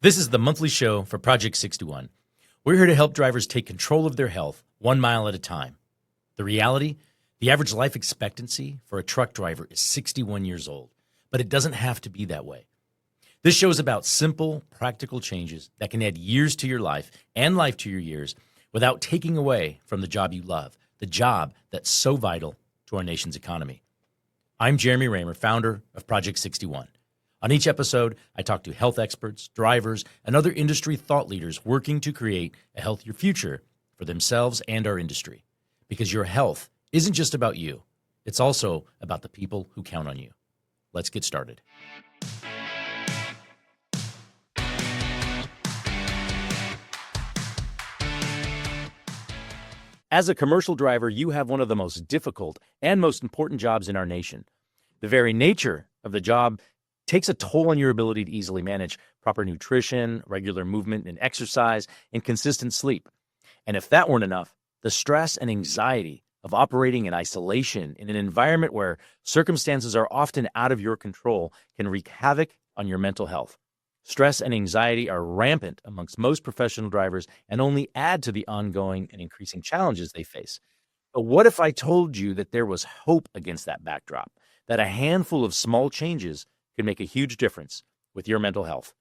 This is the monthly show for Project 61. We're here to help drivers take control of their health 1 mile at a time. The reality? The average life expectancy for a truck driver is 61 years old, but it doesn't have to be that way. This show is about simple, practical changes that can add years to your life and life to your years without taking away from the job you love, the job that's so vital to our nation's economy. I'm Jeremy Reymer, founder of Project 61. On each episode, I talk to health experts, drivers, and other industry thought leaders working to create a healthier future for themselves and our industry. Because your health isn't just about you, it's also about the people who count on you. Let's get started. As a commercial driver, you have one of the most difficult and most important jobs in our nation. The very nature of the job takes a toll on your ability to easily manage proper nutrition, regular movement and exercise, and consistent sleep. And if that weren't enough, the stress and anxiety of operating in isolation in an environment where circumstances are often out of your control can wreak havoc on your mental health. Stress and anxiety are rampant amongst most professional drivers and only add to the ongoing and increasing challenges they face. But what if I told you that there was hope against that backdrop, that a handful of small changes could make a huge difference with your mental health?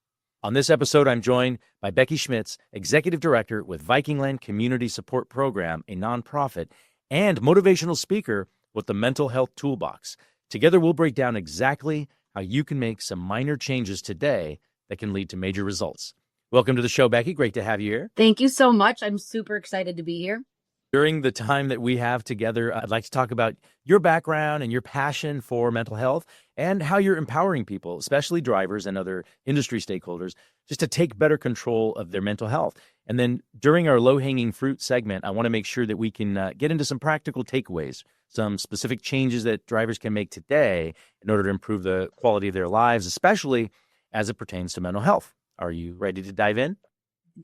On this episode, I'm joined by Becky Schmitz, Executive Director with Vikingland Community Support Program, a nonprofit, and motivational speaker with the Mental Health Toolbox. Together, we'll break down exactly how you can make some minor changes today that can lead to major results. Welcome to the show, Becky. Great to have you here. Thank you so much. I'm super excited to be here. During the time that we have together, I'd like to talk about your background and your passion for mental health and how you're empowering people, especially drivers and other industry stakeholders, just to take better control of their mental health. And then during our low-hanging fruit segment, I want to make sure that we can get into some practical takeaways, some specific changes that drivers can make today in order to improve the quality of their lives, especially as it pertains to mental health. Are you ready to dive in?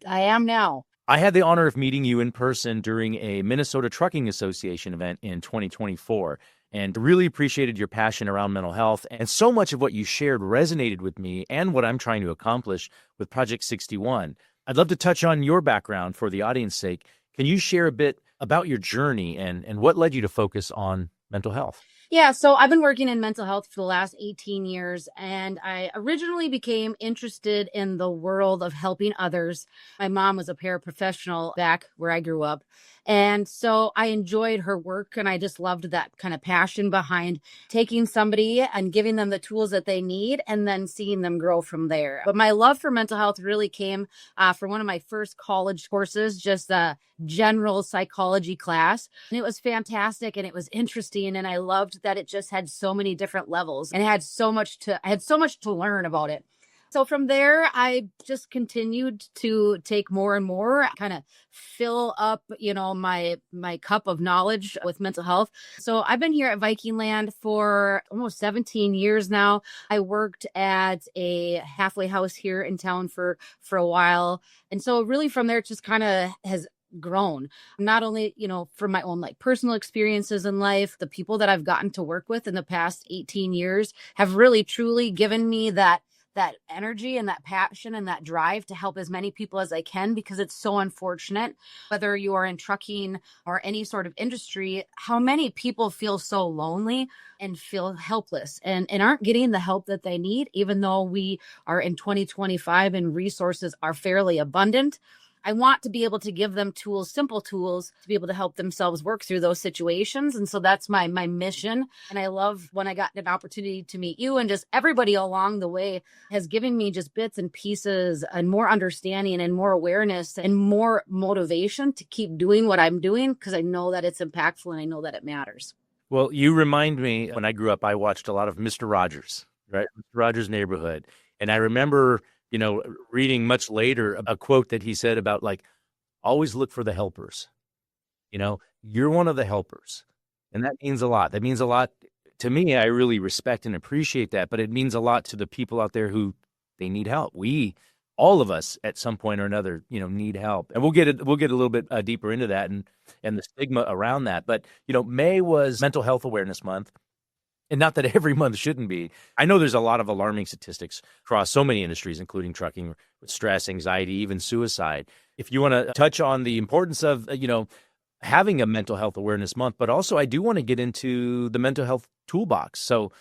I am now. I had the honor of meeting you in person during a Minnesota Trucking Association event in 2024 and really appreciated your passion around mental health. And so much of what you shared resonated with me and what I'm trying to accomplish with Project 61. I'd love to touch on your background for the audience's sake. Can you share a bit about your journey and what led you to focus on mental health? Yeah, so I've been working in mental health for the last 18 years, and I originally became interested in the world of helping others. My mom was a paraprofessional back where I grew up, and so I enjoyed her work, and I just loved that kind of passion behind taking somebody and giving them the tools that they need and then seeing them grow from there. But my love for mental health really came from one of my first college courses, just a general psychology class. And it was fantastic and it was interesting, and I loved that it just had so many different levels and I had so much to learn about it. So from there, I just continued to take more and more, kind of fill up, my cup of knowledge with mental health. So I've been here at Vikingland for almost 17 years now. I worked at a halfway house here in town for a while. And so really from there, it just kind of has grown, not only, from my own personal experiences in life. The people that I've gotten to work with in the past 18 years have really truly given me that energy and that passion and that drive to help as many people as I can, because it's so unfortunate, whether you are in trucking or any sort of industry, how many people feel so lonely and feel helpless and aren't getting the help that they need, even though we are in 2025 and resources are fairly abundant. I want to be able to give them tools, simple tools, to be able to help themselves work through those situations. And so that's my mission. And I love when I got an opportunity to meet you, and just everybody along the way has given me just bits and pieces and more understanding and more awareness and more motivation to keep doing what I'm doing, because I know that it's impactful and I know that it matters. Well, you remind me, when I grew up, I watched a lot of Mr. Rogers, right? Mr. Rogers' Neighborhood. And I remember reading much later a quote that he said about always look for the helpers. You're one of the helpers. And that means a lot. That means a lot to me. I really respect and appreciate that, but it means a lot to the people out there who they need help. All of us at some point or another, need help. And we'll get a little bit deeper into that and the stigma around that. But, May was Mental Health Awareness Month. And not that every month shouldn't be. I know there's a lot of alarming statistics across so many industries, including trucking, with stress, anxiety, even suicide. If you want to touch on the importance of, having a mental health awareness month, but also I do want to get into the mental health toolbox. So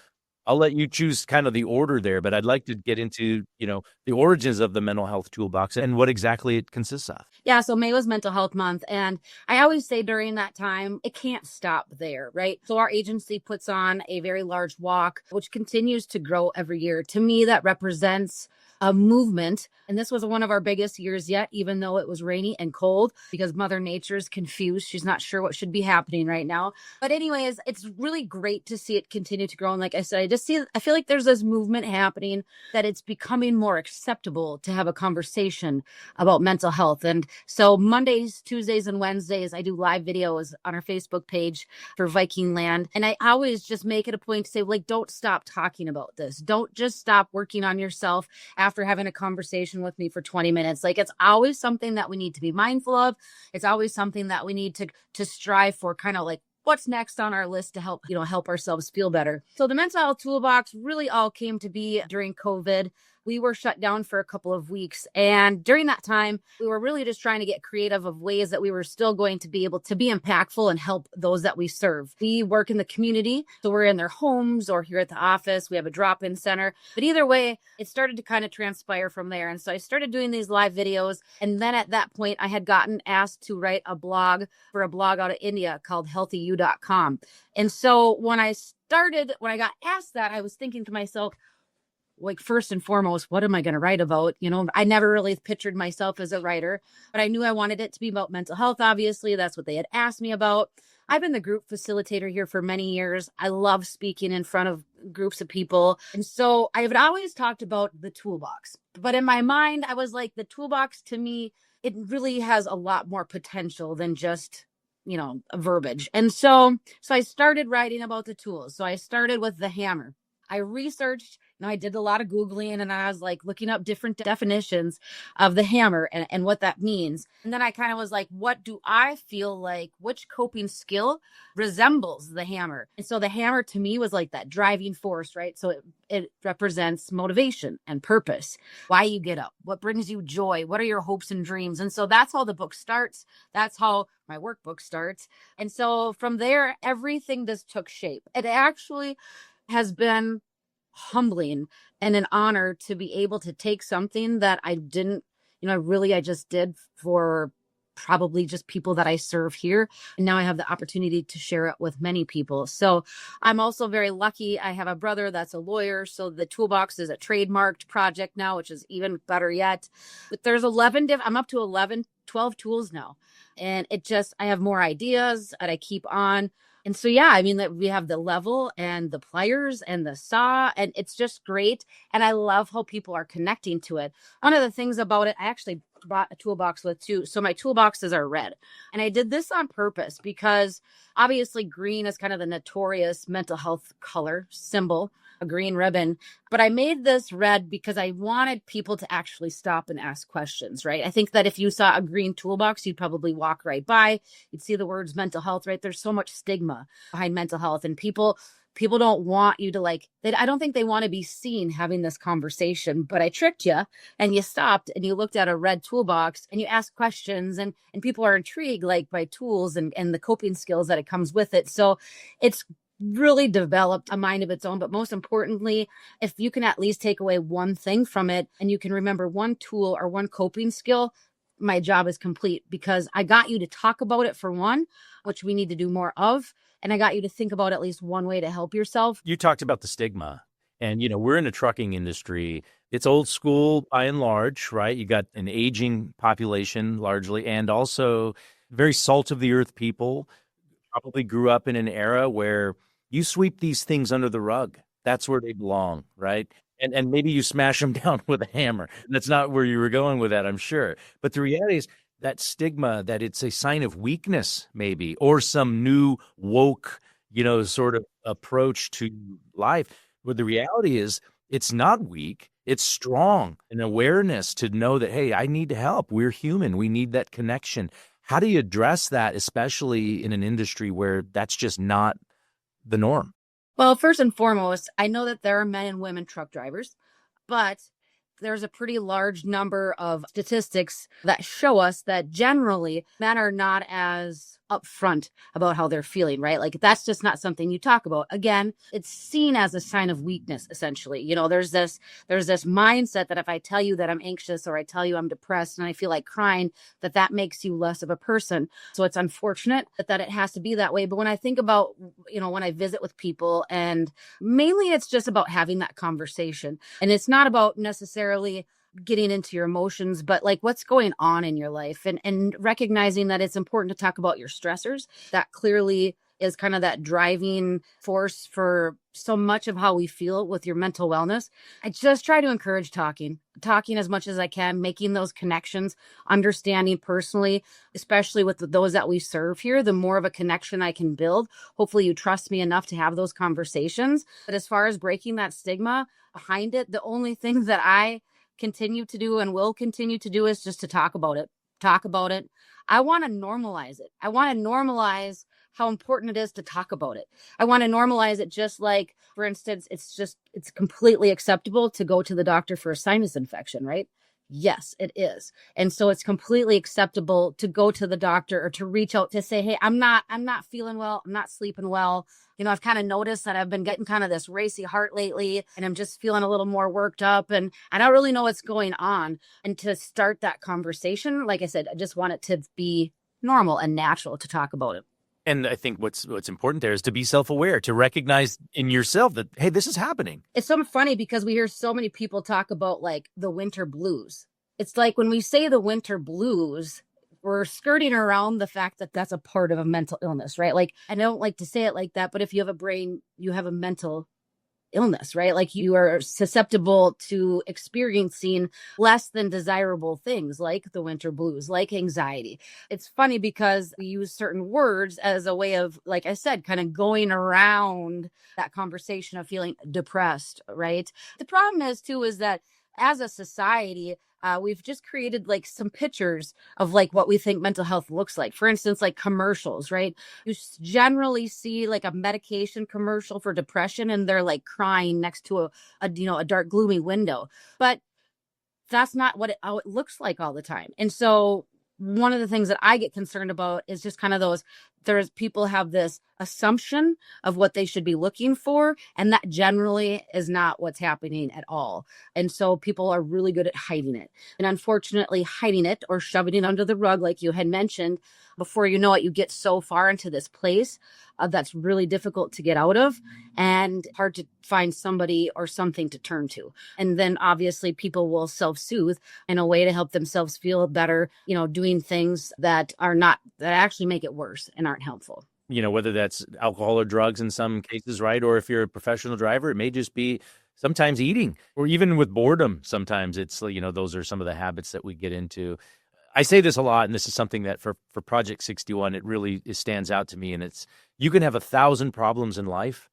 I'll let you choose kind of the order there, but I'd like to get into, the origins of the mental health toolbox and what exactly it consists of. Yeah, so May was Mental Health Month. And I always say during that time, it can't stop there, right? So our agency puts on a very large walk, which continues to grow every year. To me, that represents a movement. And this was one of our biggest years yet, even though it was rainy and cold, because Mother Nature's confused. She's not sure what should be happening right now. But anyways, it's really great to see it continue to grow. And like I said, I feel like there's this movement happening that it's becoming more acceptable to have a conversation about mental health. And so Mondays, Tuesdays, and Wednesdays, I do live videos on our Facebook page for Vikingland. And I always just make it a point to say, don't stop talking about this. Don't just stop working on yourself after having a conversation with me for 20 minutes. It's always something that we need to be mindful of. It's always something that we need to strive for, kind of what's next on our list to help ourselves feel better. So the mental health toolbox really all came to be during COVID. We were shut down for a couple of weeks. And during that time, we were really just trying to get creative of ways that we were still going to be able to be impactful and help those that we serve. We work in the community, so we're in their homes or here at the office. We have a drop-in center. But either way, it started to kind of transpire from there. And so I started doing these live videos. And then at that point, I had gotten asked to write a blog for a blog out of India called healthyu.com. And so when I got asked that, I was thinking to myself, first and foremost, what am I going to write about? I never really pictured myself as a writer, but I knew I wanted it to be about mental health. Obviously, that's what they had asked me about. I've been the group facilitator here for many years. I love speaking in front of groups of people. And so I had always talked about the toolbox. But in my mind, I was like, the toolbox to me, it really has a lot more potential than just a verbiage. And so I started writing about the tools. So I started with the hammer. I researched, I did a lot of Googling, and I was looking up different definitions of the hammer and what that means. And then I kind of was like, what do I feel like, which coping skill resembles the hammer? And so the hammer to me was that driving force, right? So it represents motivation and purpose, why you get up, what brings you joy, what are your hopes and dreams? And so that's how the book starts. That's how my workbook starts. And so from there, everything just took shape. It actually has been humbling and an honor to be able to take something that I didn't, I just did for probably just people that I serve here. And now I have the opportunity to share it with many people. So I'm also very lucky. I have a brother that's a lawyer. So the toolbox is a trademarked project now, which is even better yet. But there's I'm up to 12 tools now. And I have more ideas that I keep on. And so, we have the level and the pliers and the saw, and it's just great. And I love how people are connecting to it. One of the things about it, I actually brought a toolbox with too. So my toolboxes are red. And I did this on purpose because obviously green is kind of the notorious mental health color symbol, a green ribbon. But I made this red because I wanted people to actually stop and ask questions, right? I think that if you saw a green toolbox, you'd probably walk right by. You'd see the words mental health, right? There's so much stigma behind mental health, and people don't want you to I don't think they want to be seen having this conversation, but I tricked you and you stopped and you looked at a red toolbox and you asked questions, and people are intrigued by tools and the coping skills that it comes with it. So it's really developed a mind of its own. But most importantly, if you can at least take away one thing from it and you can remember one tool or one coping skill, my job is complete, because I got you to talk about it for one, which we need to do more of. And I got you to think about at least one way to help yourself. You talked about the stigma, and, we're in a trucking industry. It's old school by and large, right? You got an aging population largely, and also very salt of the earth people. Probably grew up in an era where you sweep these things under the rug. That's where they belong, right? And maybe you smash them down with a hammer. That's not where you were going with that, I'm sure. But the reality is that stigma, that it's a sign of weakness, maybe, or some new woke, sort of approach to life. But the reality is it's not weak. It's strong, an awareness to know that, hey, I need to help. We're human. We need that connection. How do you address that, especially in an industry where that's just not the norm? Well, first and foremost, I know that there are men and women truck drivers, but there's a pretty large number of statistics that show us that generally men are not as upfront about how they're feeling, right? Like that's just not something you talk about. Again, it's seen as a sign of weakness, essentially. There's this mindset that if I tell you that I'm anxious or I tell you I'm depressed and I feel like crying, that makes you less of a person. So it's unfortunate that it has to be that way. But when I think about, when I visit with people, and mainly it's just about having that conversation, and it's not about necessarily getting into your emotions, but like what's going on in your life, and recognizing that it's important to talk about your stressors. That clearly is kind of that driving force for so much of how we feel with your mental wellness. I just try to encourage talking as much as I can, making those connections, understanding personally, especially with those that we serve here. The more of a connection I can build, hopefully you trust me enough to have those conversations. But as far as breaking that stigma behind it, the only thing that I continue to do and will continue to do is just to talk about it. I want to normalize it. I want to normalize how important it is to talk about it. I want to normalize it, just like, for instance, it's completely acceptable to go to the doctor for a sinus infection, right? Yes, it is. And so it's completely acceptable to go to the doctor or to reach out to say, hey, I'm not feeling well. I'm not sleeping well. I've kind of noticed that I've been getting kind of this racy heart lately, and I'm just feeling a little more worked up, and I don't really know what's going on. And to start that conversation, like I said, I just want it to be normal and natural to talk about it. And I think what's important there is to be self-aware, to recognize in yourself that, hey, this is happening. It's so funny because we hear so many people talk about like the winter blues. It's like when we say the winter blues, we're skirting around the fact that that's a part of a mental illness, right? Like, I don't like to say it like that, but if you have a brain, you have a mental illness, right? Like you are susceptible to experiencing less than desirable things like the winter blues, like anxiety. It's funny because we use certain words as a way of, like I said, kind of going around that conversation of feeling depressed, right? The problem is too, is that as a society, we've just created like some pictures of like what we think mental health looks like. For instance, like commercials, right? You generally see like a medication commercial for depression, and they're like crying next to a dark, gloomy window. But that's not how it looks like all the time. And so one of the things that I get concerned about is just kind of people have this assumption of what they should be looking for, and that generally is not what's happening at all. And so people are really good at hiding it. And unfortunately, hiding it or shoving it under the rug, like you had mentioned, before you know it, you get so far into this place that's really difficult to get out of and hard to find somebody or something to turn to. And then obviously people will self-soothe in a way to help themselves feel better, doing things that actually make it worse and aren't helpful. Whether that's alcohol or drugs in some cases, right? Or if you're a professional driver, it may just be sometimes eating, or even with boredom. Sometimes it's, those are some of the habits that we get into. I say this a lot, and this is something that for Project 61, it stands out to me. And it's, you can have 1,000 problems in life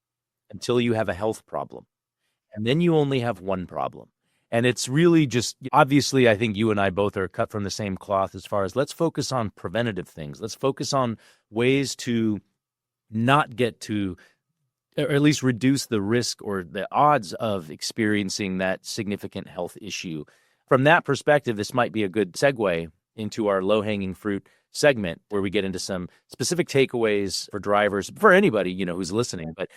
until you have a health problem. And then you only have one problem. And it's really just, obviously, I think you and I both are cut from the same cloth as far as let's focus on preventative things. Let's focus on ways to not get to, or at least reduce the risk or the odds of experiencing that significant health issue. From that perspective, this might be a good segue into our low-hanging fruit segment, where we get into some specific takeaways for drivers, for anybody, who's listening. But,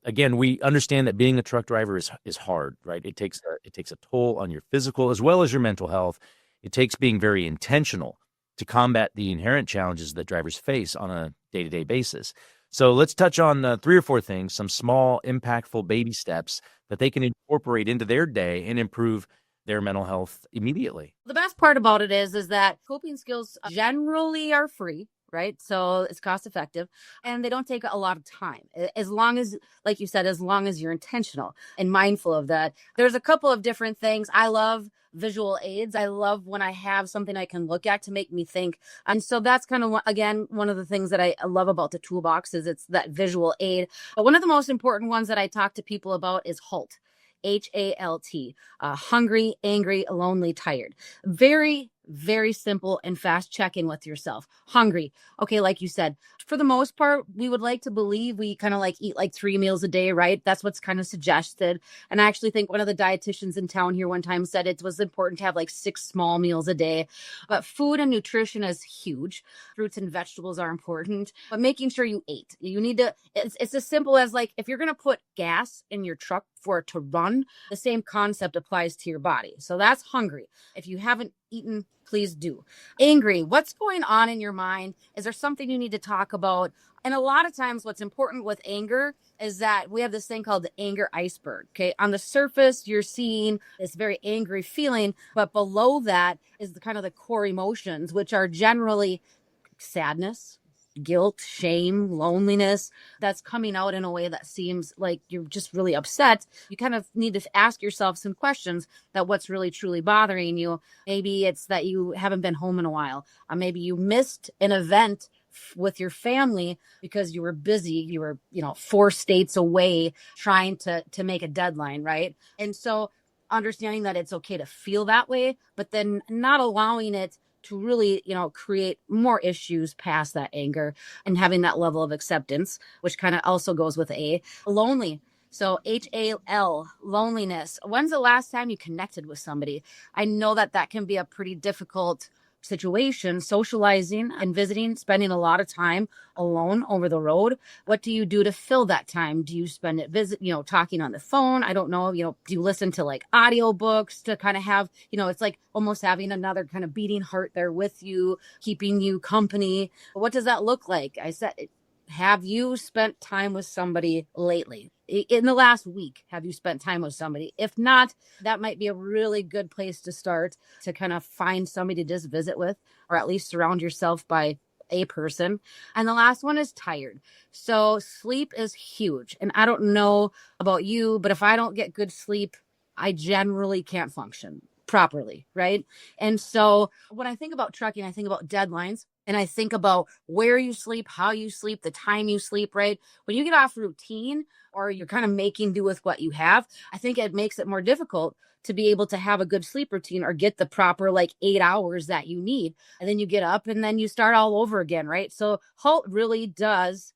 again, we understand that being a truck driver is hard, right? It takes a toll on your physical as well as your mental health. It takes being very intentional to combat the inherent challenges that drivers face on a day-to-day basis. So let's touch on 3 or 4 things, some small, impactful baby steps that they can incorporate into their day and improve their mental health immediately. The best part about it is that coping skills generally are free, right? So it's cost effective, and they don't take a lot of time. As long as, like you said, as long as you're intentional and mindful of that. There's a couple of different things. I love visual aids. I love when I have something I can look at to make me think. And so that's kind of, again, one of the things that I love about the toolbox is it's that visual aid. But one of the most important ones that I talk to people about is HALT. HALT, hungry, angry, lonely, tired. Very Very simple and fast check-in with yourself. Hungry. Okay, like you said, for the most part, we would like to believe we kind of like eat like 3 meals a day, right? That's what's kind of suggested. And I actually think one of the dietitians in town here one time said it was important to have like 6 small meals a day. But food and nutrition is huge. Fruits and vegetables are important, but making sure you ate. You need to, it's as simple as like if you're going to put gas in your truck for it to run, the same concept applies to your body. So that's hungry. If you haven't eaten, please do. Angry, what's going on in your mind? Is there something you need to talk about? And a lot of times what's important with anger is that we have this thing called the anger iceberg. Okay. On the surface, you're seeing this very angry feeling, but below that is the kind of the core emotions, which are generally sadness, guilt, shame, loneliness that's coming out in a way that seems like you're just really upset. You kind of need to ask yourself some questions that what's really truly bothering you. Maybe it's that you haven't been home in a while. Maybe you missed an event with your family because you were busy. You were, 4 states away trying to make a deadline, right? And so understanding that it's okay to feel that way, but then not allowing it to really, create more issues past that anger and having that level of acceptance, which kind of also goes with lonely. So HAL, loneliness. When's the last time you connected with somebody? I know that can be a pretty difficult situation, socializing and visiting, spending a lot of time alone over the road. What do you do to fill that time? Do you spend it talking on the phone? I don't know, do you listen to like audiobooks to kind of have, it's like almost having another kind of beating heart there with you, keeping you company. What does that look like? I said, have you spent time with somebody lately? In the last week, have you spent time with somebody? If not, that might be a really good place to start to kind of find somebody to just visit with, or at least surround yourself by a person. And the last one is tired. So sleep is huge. And I don't know about you, but if I don't get good sleep, I generally can't function properly, right? And so when I think about trucking, I think about deadlines. And I think about where you sleep, how you sleep, the time you sleep, right? When you get off routine or you're kind of making do with what you have, I think it makes it more difficult to be able to have a good sleep routine or get the proper 8 hours that you need. And then you get up and then you start all over again, right? So HALT really does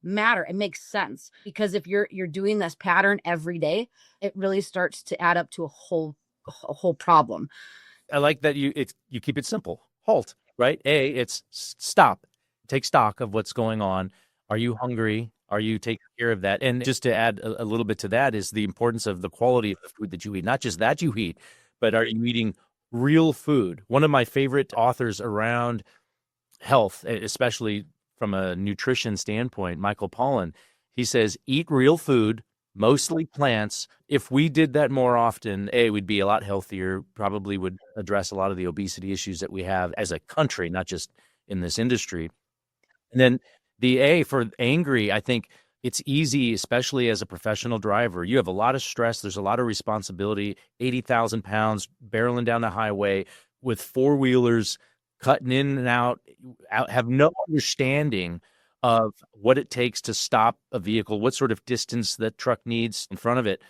matter. It makes sense because if you're doing this pattern every day, it really starts to add up to a whole problem. I like that you keep it simple. HALT, right? It's stop. Take stock of what's going on. Are you hungry? Are you taking care of that? And just to add a little bit to that is the importance of the quality of the food that you eat. Not just that you eat, but are you eating real food? One of my favorite authors around health, especially from a nutrition standpoint, Michael Pollan, he says, eat real food, mostly plants. If we did that more often, we'd be a lot healthier, probably would address a lot of the obesity issues that we have as a country, not just in this industry. And then the A for angry, I think it's easy, especially as a professional driver. You have a lot of stress. There's a lot of responsibility, 80,000 pounds, barreling down the highway with four-wheelers, cutting in and out, have no understanding of what it takes to stop a vehicle, what sort of distance that truck needs in front of it.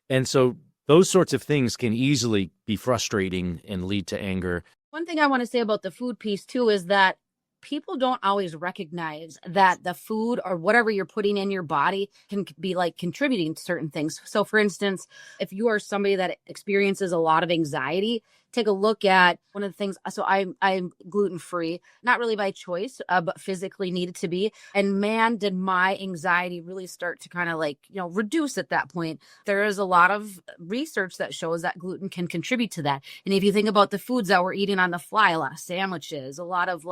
And so those sorts of things can easily be frustrating and lead to anger. One thing I want to say about the food piece too is that people don't always recognize that the food or whatever you're putting in your body can be contributing to certain things. So for instance, if you are somebody that experiences a lot of anxiety, take a look at one of the things. So I'm gluten-free, not really by choice, but physically needed to be. And man, did my anxiety really start to kind of reduce at that point. There is a lot of research that shows that gluten can contribute to that. And if you think about the foods that we're eating on the fly, a lot of sandwiches, a lot of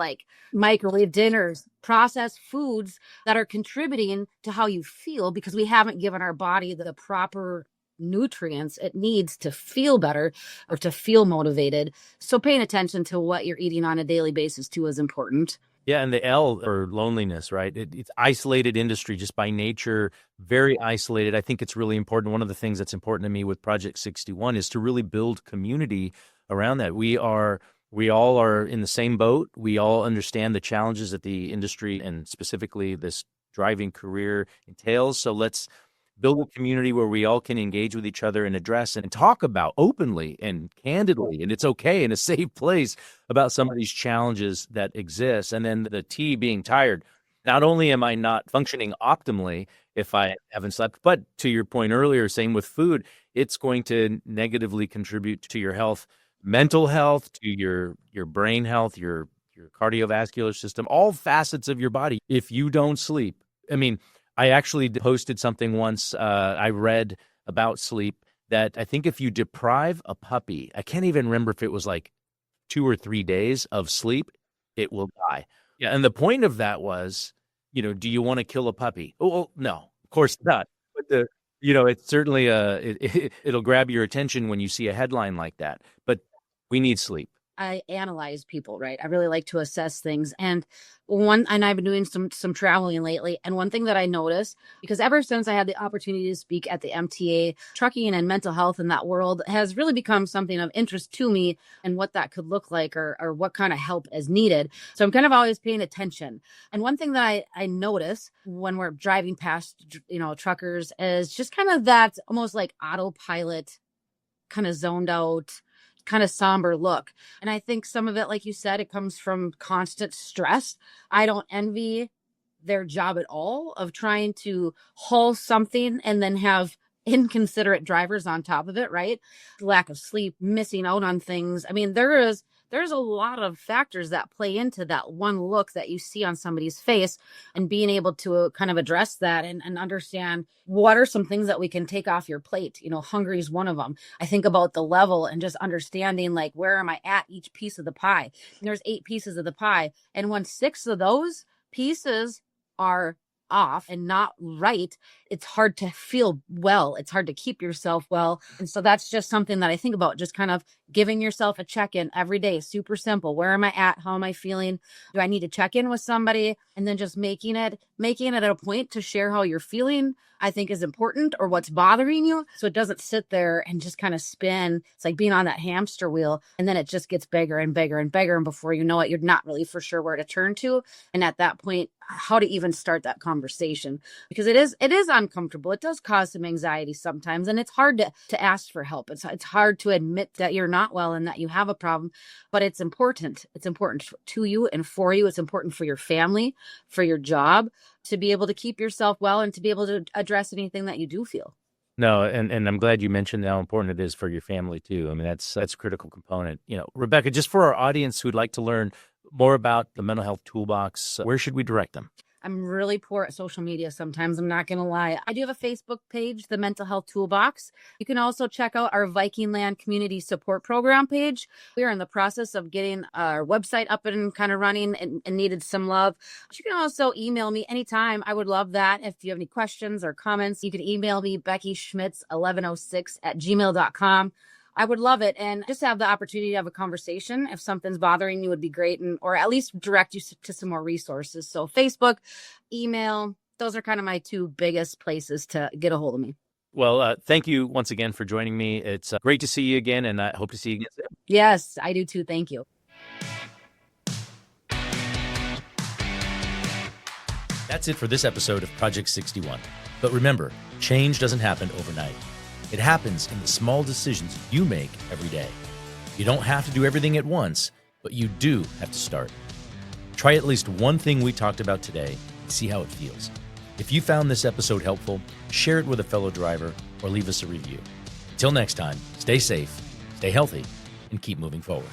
microwave dinners, processed foods that are contributing to how you feel because we haven't given our body the proper nutrients it needs to feel better or to feel motivated. So paying attention to what you're eating on a daily basis too is important. Yeah, and the L for loneliness, right? It's isolated industry just by nature, very isolated. I think it's really important. One of the things that's important to me with Project 61 is to really build community around that. We all are in the same boat. We all understand the challenges that the industry and specifically this driving career entails. So let's build a community where we all can engage with each other and address and talk about openly and candidly, and it's okay in a safe place about some of these challenges that exist. And then the T being tired. Not only am I not functioning optimally if I haven't slept, but to your point earlier, same with food, it's going to negatively contribute to your health, mental health, to your brain health, your cardiovascular system, all facets of your body. If you don't sleep, I mean, I actually posted something once I read about sleep that I think if you deprive a puppy, I can't even remember if it was like 2 or 3 days of sleep, it will die. Yeah, and the point of that was, do you want to kill a puppy? Oh, no, of course not. But it's certainly it'll grab your attention when you see a headline like that. But we need sleep. I analyze people, right? I really like to assess things. And I've been doing some traveling lately. And one thing that I noticed, because ever since I had the opportunity to speak at the MTA, trucking and mental health in that world has really become something of interest to me and what that could look like or what kind of help is needed. So I'm kind of always paying attention. And one thing that I notice when we're driving past, truckers is just kind of that almost like autopilot, kind of zoned out, kind of somber look. And I think some of it, like you said, it comes from constant stress. I don't envy their job at all of trying to haul something and then have inconsiderate drivers on top of it, right? Lack of sleep, missing out on things. I mean, there's a lot of factors that play into that one look that you see on somebody's face, and being able to kind of address that and understand what are some things that we can take off your plate. Hungry is one of them. I think about the level and just understanding, like, where am I at each piece of the pie? And there's 8 pieces of the pie. And when 6 of those pieces are off and not right, it's hard to feel well. It's hard to keep yourself well. And so that's just something that I think about, just kind of giving yourself a check-in every day. Super simple. Where am I at? How am I feeling? Do I need to check in with somebody? And then just making it a point to share how you're feeling, I think, is important, or what's bothering you. So it doesn't sit there and just kind of spin. It's like being on that hamster wheel, and then it just gets bigger and bigger and bigger. And before you know it, you're not really for sure where to turn to. And at that point, how to even start that conversation, because it is uncomfortable. It does cause some anxiety sometimes, and it's hard to ask for help. It's hard to admit that you're not well and that you have a problem, but it's important. It's important to you and for you. It's important for your family, for your job, to be able to keep yourself well and to be able to address anything that you do feel. No, and I'm glad you mentioned how important it is for your family too. I mean, that's a critical component. Rebecca, just for our audience who'd like to learn more about the Mental Health Toolbox, where should we direct them? I'm really poor at social media sometimes. I'm not going to lie. I do have a Facebook page, the Mental Health Toolbox. You can also check out our Vikingland Community Support Program page. We are in the process of getting our website up and kind of running and needed some love. But you can also email me anytime. I would love that. If you have any questions or comments, you can email me, Becky Schmitz 1106@gmail.com. I would love it. And just have the opportunity to have a conversation. If something's bothering you, would be great. Or at least direct you to some more resources. So Facebook, email, those are kind of my 2 biggest places to get a hold of me. Well, thank you once again for joining me. It's great to see you again, and I hope to see you again soon. Yes, I do too. Thank you. That's it for this episode of Project 61. But remember, change doesn't happen overnight. It happens in the small decisions you make every day. You don't have to do everything at once, but you do have to start. Try at least one thing we talked about today and see how it feels. If you found this episode helpful, share it with a fellow driver or leave us a review. Until next time, stay safe, stay healthy, and keep moving forward.